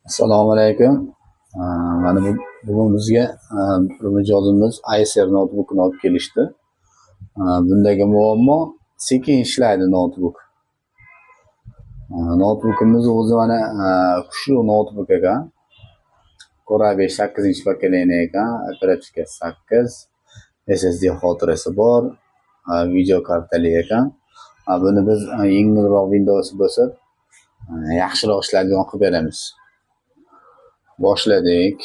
Assalomu alaykum. Mana bugun bizga bir mijozimiz Acer notebookini olib kelishdi. Bundagi muammo sekin ishlaydi notebook. Notebookimiz o'zi mana kuchli notebook ekan. Core i5 8 pokoleniya ekan, operativka 8, SSD xotirasi bor, video kartali ekan. Buni biz yengilroq Windows bosib, yaxshiroq ishlaydigan qilib beramiz. Boshladik.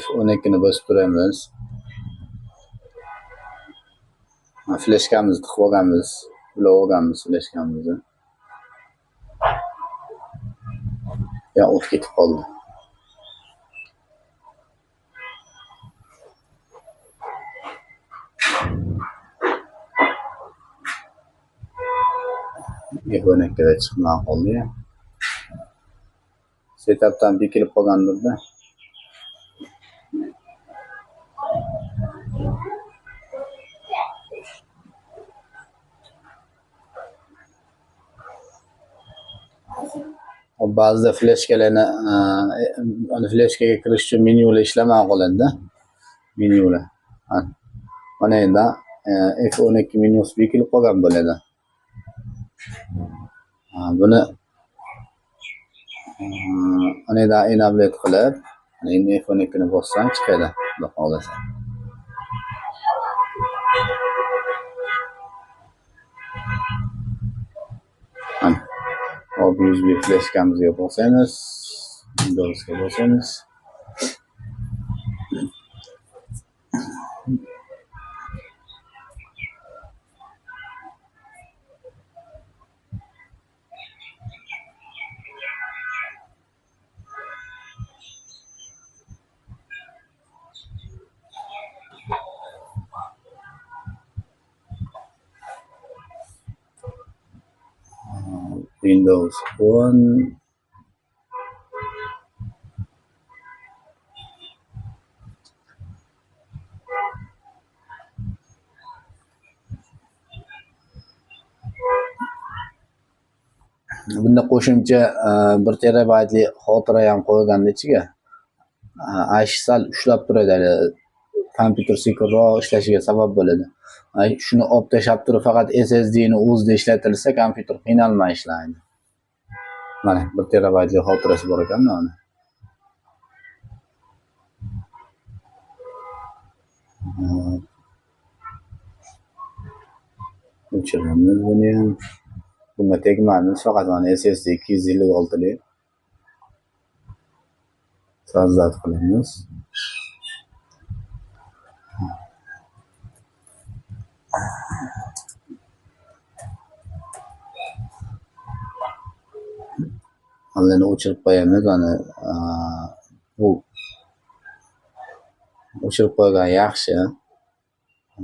F12 ni bosib turamiz. Fleshkamizni tiqib olganmiz, ulab olganmiz fleshkamizni. Ya o't ketib qoldi. F12 da chiqmay qoldi. Setupdan bekilib qolgandirda. Ba'zida fleshkalarni fleshkaga kirish uchun menyular ishlamay qoladi-da. Menyular. Mana endi F12 menyusi bekilib qolgan bo'ladi. Buni mana endi enable qilib, endi F12 ni bossam chiqadi, xudo xolasa. USB fleshkamizga bosamiz, Windowsga bosamiz. Windows 10. Bunda qo'shimcha 1 terabaytli xotira ham qo'yilganda ichiga. Sal ushlab turadi, kompyuter sekinroq ishlashiga sabab bo'ladi. Shuni olib tashlab turib faqat SSD ni o'zida ishlatilsa, kompyuter qiynalmay ishlaydi. Mana 1 terabaytli xotirasi bor ekan mana. O'chiramiz buni ham. Bunga tegmaymiz, faqat mana SSD 256 lik. So'zlat qilamiz. Aleni o'chirib qo'yamiz. Mana bu o'chirib qo'ygan yaxshi.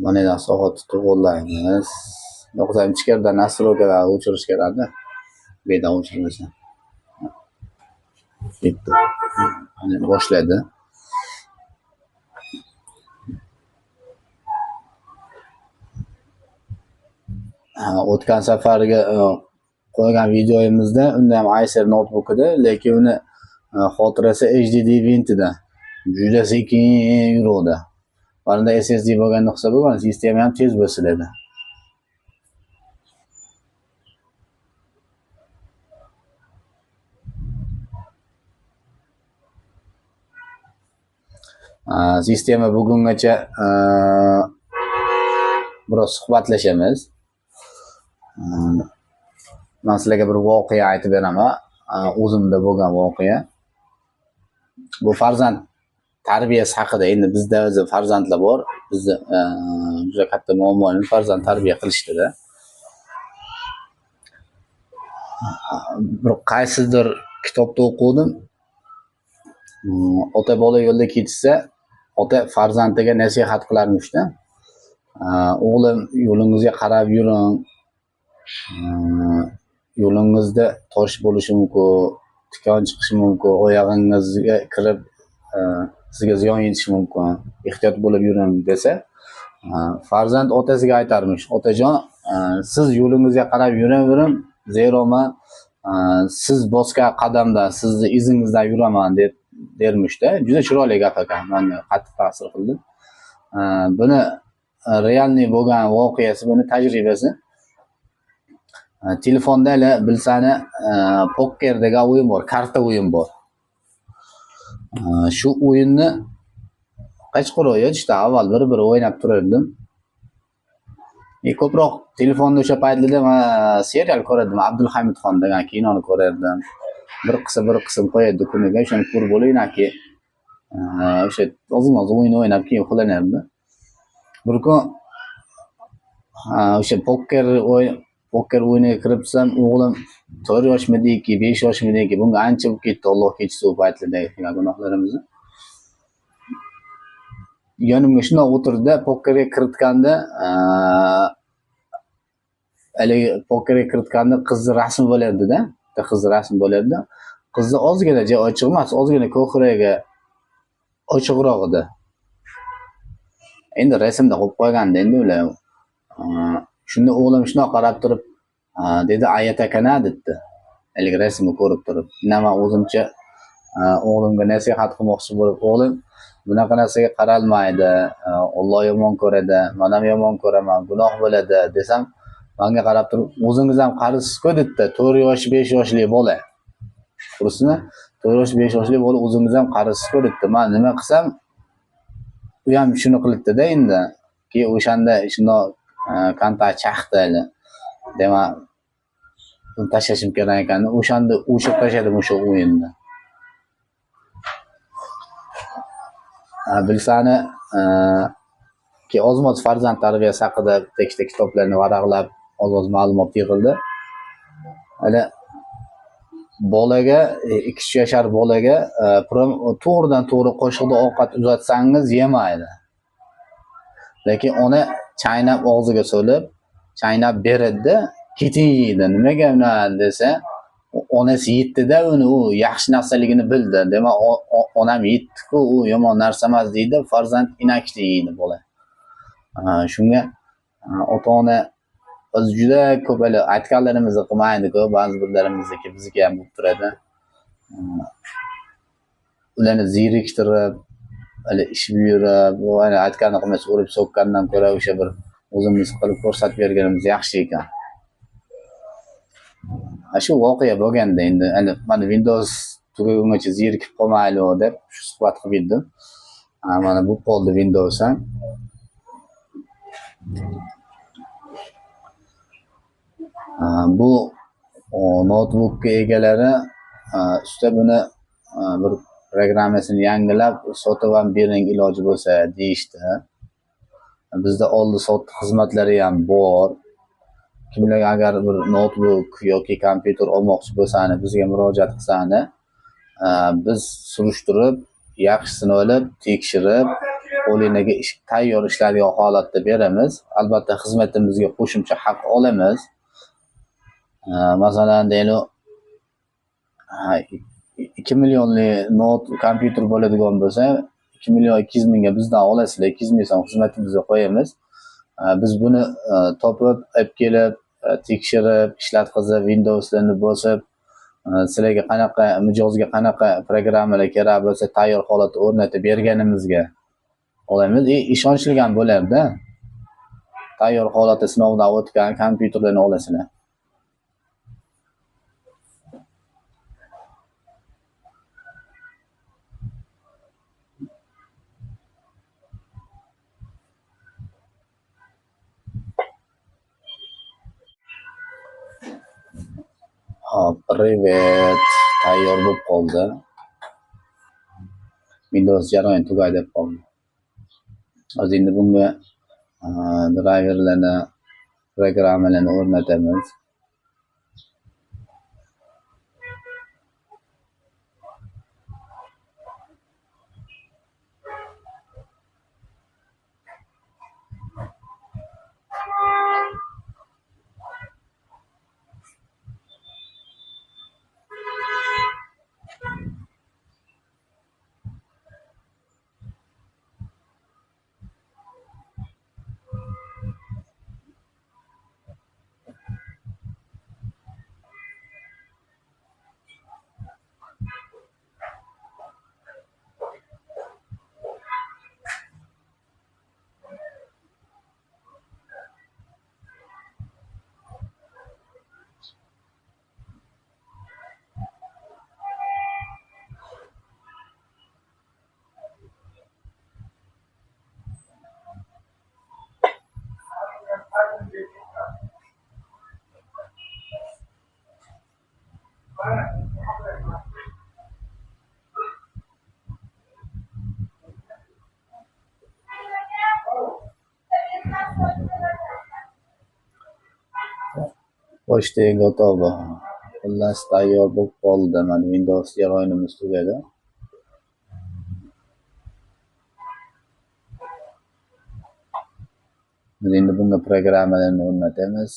Mana endi soatni to'g'rilaymiz. Yo'qsa ichkaridan nastroykalar o'chirish kerak-da. Bedan o'chirmasa. Bitta. Mana boshladi. O'tgan safarga qo'ygan videoyimizda unda ham Acer notebook edi, lekin uni xotirasi HDD vintida juda sekin yuradi. Bunda SSD bo'lganda hisob bo'lgan, sistema ham tez bosiladi. Sistema bugungacha biroz suhbatlashamiz. Men sizlarga bir voqea aytib beraman. O'zimda bo'lgan voqea. Bu farzand tarbiyasi haqida. Endi bizda o'zi farzandlar bor. Bizda juda katta muammolar farzand tarbiya qilishdi-da. Bir qaysidir kitobda o'qidim. Ota bola yo'lda ketsa, ota farzandiga nasihat qilarmish-da. O'g'lim, yo'lingizga qarab yuring. Yo'lingizda tosh bo'lishi mumkin, tikon chiqishi mumkin, oyog'ingizga kirib sizga ziyon yetishi mumkin. Ehtiyot bo'lib yuring desa, farzand otasiga aytarmish: "Otajon, siz yo'lingizga qarab yuravering, zero men siz bosgan qadamda sizni izingizdan yuraman deb dermishda. Juda chiroyli gap ekan. Meni qattiq ta'sir qildi. Buni realniy bo'lgan voqeasi, buni tajribasi. Telefonda hali bilsani poker degan o'yin bor, karta o'yin bor. Shu o'yinni qachqaroq yotishdan avval bir o'ynab turardim. Ko'proq telefonda o'sha paytlarda men serial ko'rardim. Abdulhamidxon degan kinoni ko'rardim. Bir qism qo'yardi kuniga, o'shani ko'rib bo'lingki, o'sha ozgina o'yin o'ynab keyin uxlanardi. Bir kun o'sha poker o'yiniga kiribsam, o'g'lim 4 yoshmidiki, 5 yoshmidiki, bunga ancha bo'lib ketdi, Alloh kechirsin u paytlardagi qilgan gunohlarimizni. Yonimga shundoq o'tirdi, pokerga kiritganda, haligi pokerga kiritganda qizni rasmi bo'lardi-da, qizni rasmi bo'lardi. Qizni ozgina joy ochiq emas, ozgina ko'kragi ochiqroq edi. Endi rasmda qo'yib qo'yganda endi ular. Shunda o'g'lim shunaqa qarab turib, dedi, "Ayat akana" debdi. Haligi rasmni ko'rib turib. Men o'zimcha o'g'limga nasihat qilmoqchi bo'lib, "O'g'lim, bunaqa narsaga qaralmaydi. Alloh yomon ko'radi, men ham yomon ko'raman, gunoh bo'ladi" desam, menga qarab turib, "O'zingiz ham qarisiz-ku" dedi. 4 yosh, 5 yoshli bola. Kursini 4 yosh, 5 yoshli bola o'zingiz ham qarisiz-ku dedi. Men nima qilsam, u ham shuni qilibdi-da endi. Keyin o'shanda shundoq kontakt chaqdi hali. Demak, buni tashlashim kerak ekan. O'shanda o'chirib tashladim o'sha o'yinni. Bilsani, keyin oz-moz farzand tarbiyasi haqida tekisda kitoblarni varaqlab, oz-moz ma'lumot yig'ildi. Hali bolaga, 2 yashar bolaga to'g'ridan-to'g'ri qo'shiqda ovqat uzatsangiz yemaydi. Lekin ona chaynab og'ziga solib, chaynab beradi, ketin yeydi. Nimaga uni desa, onasi yetdi-da uni, u yaxshi narsaligini bildi. Demak, onam yetdi-ku, u yomon narsa emas deydi, farzand inakishni yeydi bola. Shunga ota-ona biz juda ko'p aytganlarimizni qilmaydi-ku, ba'zi birlarimizniki bizga ham bo'lib turadi. Ularni zeriktirib, ish buyurib, aytganini qilmasa urib so'kkandan ko'ra o'sha bir o'zimiz qilib ko'rsatib berganimiz yaxshi ekan. Shu voqea bo'lganda endi mana Windows tugagungacha zerikib qolmaylik deb shu suhbat qilib edim. Mana bu qoldi Windows ham. Bu notebook egalari usta buni bir programmasini yangilab sotib ham bering iloji bo'lsa deyishdi. Bizda oldi sotdi xizmatlari ham bor. Kimlar agar bir notebook yoki kompyuter olmoqchi bo'lsani, bizga murojaat qilsani, biz surishtirib, yaxshisini olib, tekshirib, qo'lingdagi tayyor ishlaydigan holatda beramiz. Albatta xizmatimizga qo'shimcha haq olamiz. Masalan, deylik 2 millionli kompyuter bo'ladigan bo'lsa, 2 million 200 mingga bizdan olasizlar, 200 ming so'm xizmatimizga qo'yamiz. Biz buni topib, olib kelib, tekshirib, ishlatkizib, Windowslarni bosib, sizlarga qanaqa mijozga qanaqa programmalar kerak bo'lsa, tayyor holatda o'rnatib berganimizga olamiz. Ishonchli ham bo'lar-da. Tayyor holatda sinovdan o'tgan kompyuterlarni olasizlar. Privet tayyor bo'lib qoldi. Windows jarayon tugay deb qoldi. Hozir endi bunga driverlarni, programmalarni o'rnatamiz. Почта готово. Xullas tayyor bo'lib qoldi. Mana Windows jarayonimiz tugadi. Biz endi bunga programmalarni o'rnatamiz.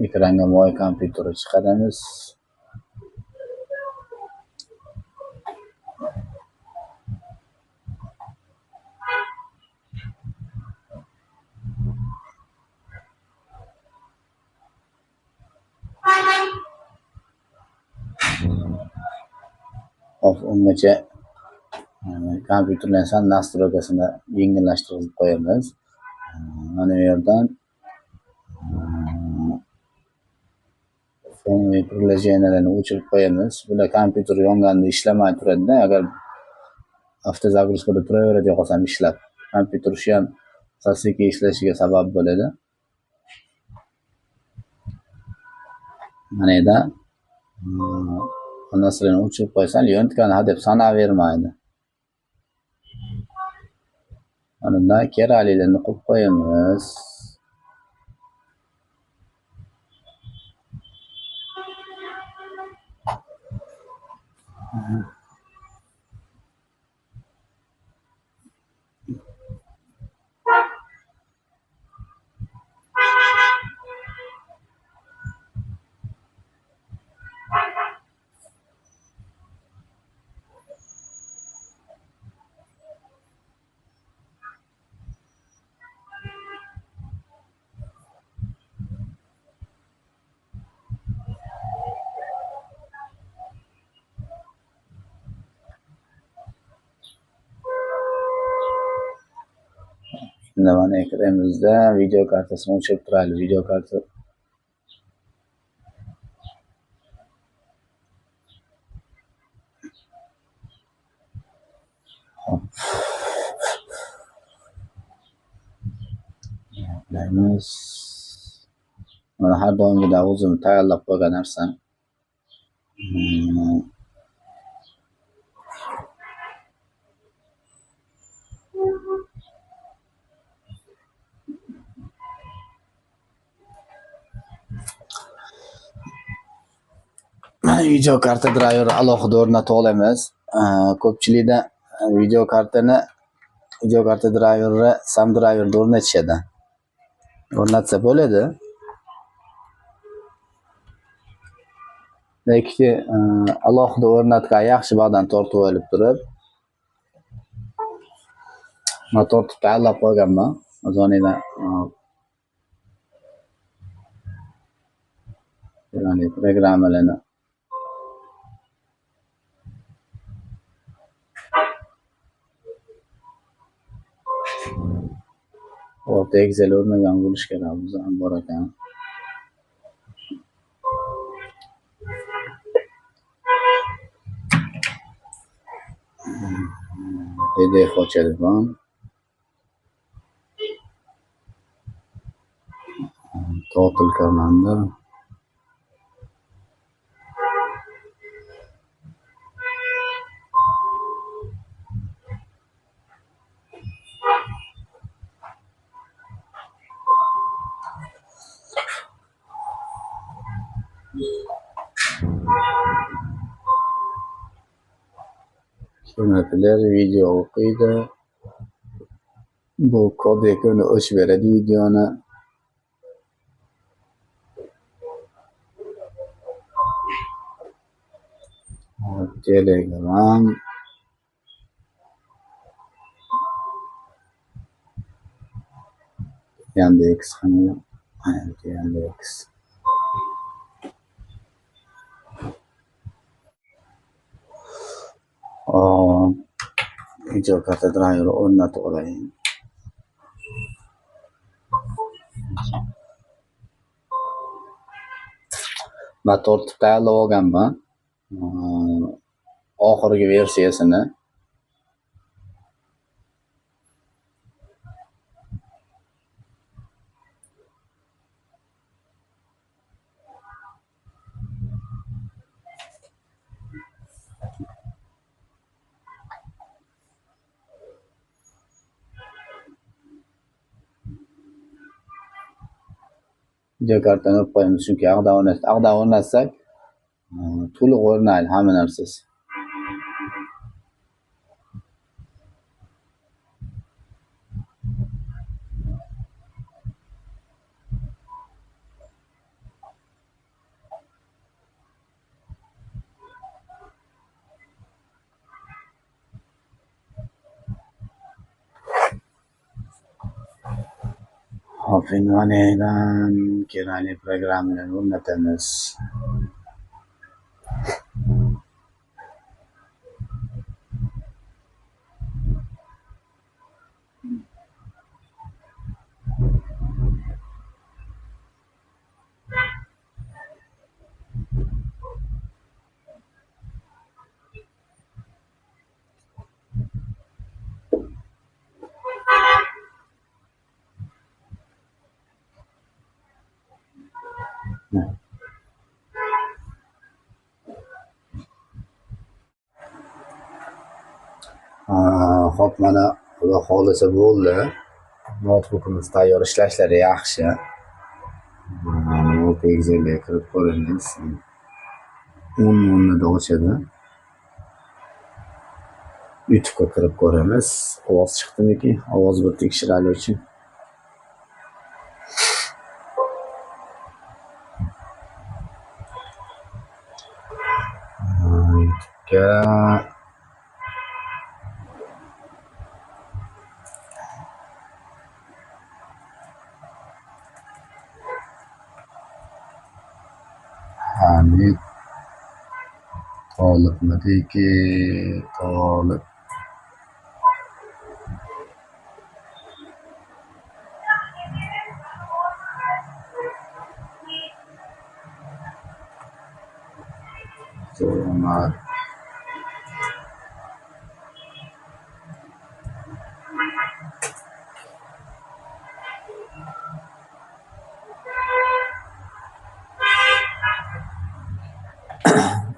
Ekranga moy kompyuterni chiqaramiz. Hop, ungacha kompyuterning san настройкасini yengillashtirib qo'yamiz. Mana bu yerdan fonli приложенияларni o'chirib qo'yamiz. Bular kompyuter yonganda ishlamay turadi-da, agar avtozagruzkada turaveradi qolsam ishlab. Kompyuter shu ham sekin ishlashiga sabab bo'ladi. Mana yerda nasrini o'chirib qo'ysan, yo'ntgan hadeb sanavermaydi. Mana keraklilarni qo'yib qo'yamiz. Endi mana ekranimizda video kartasini o'chirib turaylik. Video karta Daymiz. Mana har doimgidek o'zim tayyorlab qo'ygan narsam. Mana video karta driver alohida o'rnatib olamiz. Ko'pchilikda video karta driverni SAM driverda o'rnatishadi. O'rnatsa bo'ladi. Lekin alohida o'rnatgan yaxshi bag'dan tortib olib turib, mana tortib tayyorlab qo'yganman. O'zingizdan ya'ni programmalarni o'rta Excel o'rnagan bo'lish kerak, o'zi ham bor ekan. PDF ochadigan. Total Commander. Hurmatlar, video o'qiydi. Bu kodekini o'chib beradi videoni. Telegram. Yandex qani? Yandex. Video karta driver o'rnatib olayım. Ben tortib tayyorlab olganman. Oxirgi versiyasini. videokartani olib qo'yamiz, chunki ag'dan o'rnatsak to'liq o'rnaydi hamma narsasi. Hop, endi mana yerdan kerakli programmalarni o'rnatamiz. Hop, mana xudo xohlasa bo'ldi. Notebookimiz tayyor, ishlashlari yaxshi. OpenExcel'ga kirib ko'ramiz. o'rnida ochadi. YouTube'ga kirib ko'ramiz. Ovoz chiqdimiki? Ovoz bir tekshirali uchun. YouTube'ga Hamid Tolibniki Tolib Zo'rmar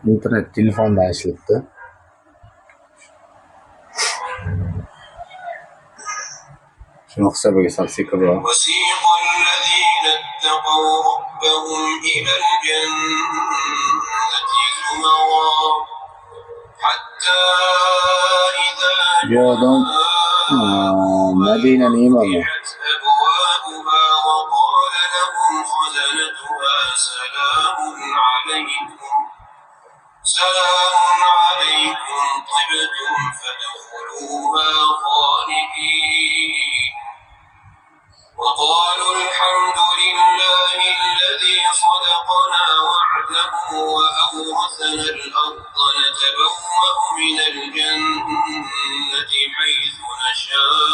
internet telefondan ishlabdi. Shuni hisobiga solsak ko'proq. وسيق الذين اتقوا ربهم إلى الجنة زمرا حتى إذا Madinani imamu. فتحت أبوابها وقال لهم خزنتها سلام عليكم طبتم فادخلوها خالدين وقالوا الحمد لله الذي صدقنا وعده وأورثنا الأرض نتبوأ من الجنة حيث نشاء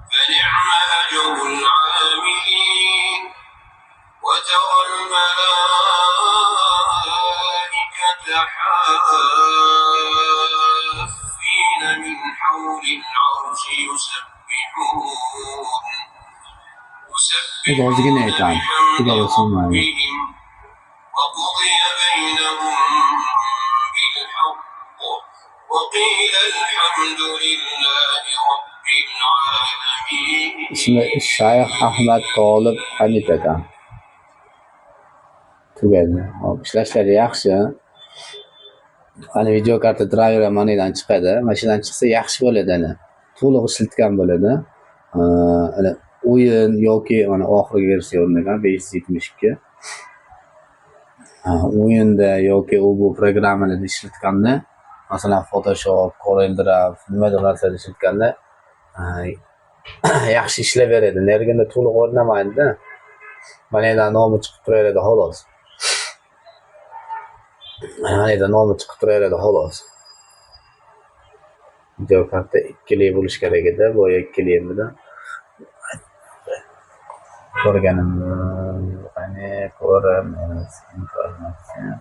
فنعم أجر العاملين وترى الملائكة حافين من حول العرش يسبحون بحمد ربهم وقضي بينهم بالحق وقيل الحمد لله رب العالمين. İsmi Shayx Ahmad Tolib Hamid aka. Tugadi. Hop, ishlashlari yaxshi. Ana video karta driveri manidan chiqadi. Mashinadan chiqsa yaxshi bo'ladi ana. To'liq ishlatgan bo'ladi. Ana o'yin yoki mana oxirgi versiya o'rnagan 572. O'yinda yoki bu programmalarda ishlatganda, masalan Photoshop, CorelDRAW, nimadir narsalarda ishlatganda yaxshi ishlayveradi. Nerganda to'liq o'rnamaydi-da. Mana yerdan nomi chiqib turaveradi xolos. Mana yerdan nomi chiqib turaveradi xolos. Video karta ikkili bo'lish kerak edi. Bu ikkili edi. Ko'rganimiz, qani ko'ramiz informatsiya.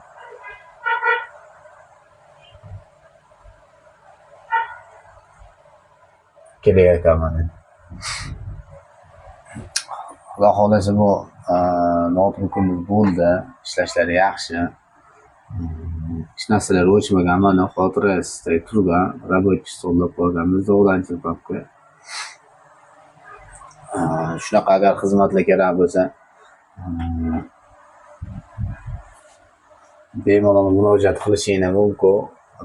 Kerak ekan. Xudo xohlasa bu notebookimiz bo'ldi, ishlashlari yaxshi. Hech narsalar o'chmagan, mana xotirasida turgan, rабочий stolda qo'yganmiz, zo'rlanchi papka. Shunaqa agar xizmatlar kerak bo'lsa bemalol murojaat qilishinglar mumkin.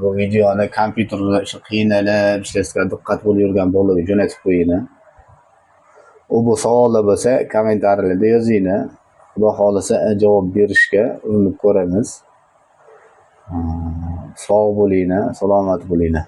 Bu videoni kompyuterda qiynalib ishlashga diqqat bo'lib yurgan bolaga jo'natib qo'yinglar. U bu savollar bo'lsa kommentariyalarda yozinglar. Xudo xolisa javob berishga urinib ko'ramiz. Sog' bo'linglar, salomat bo'linglar.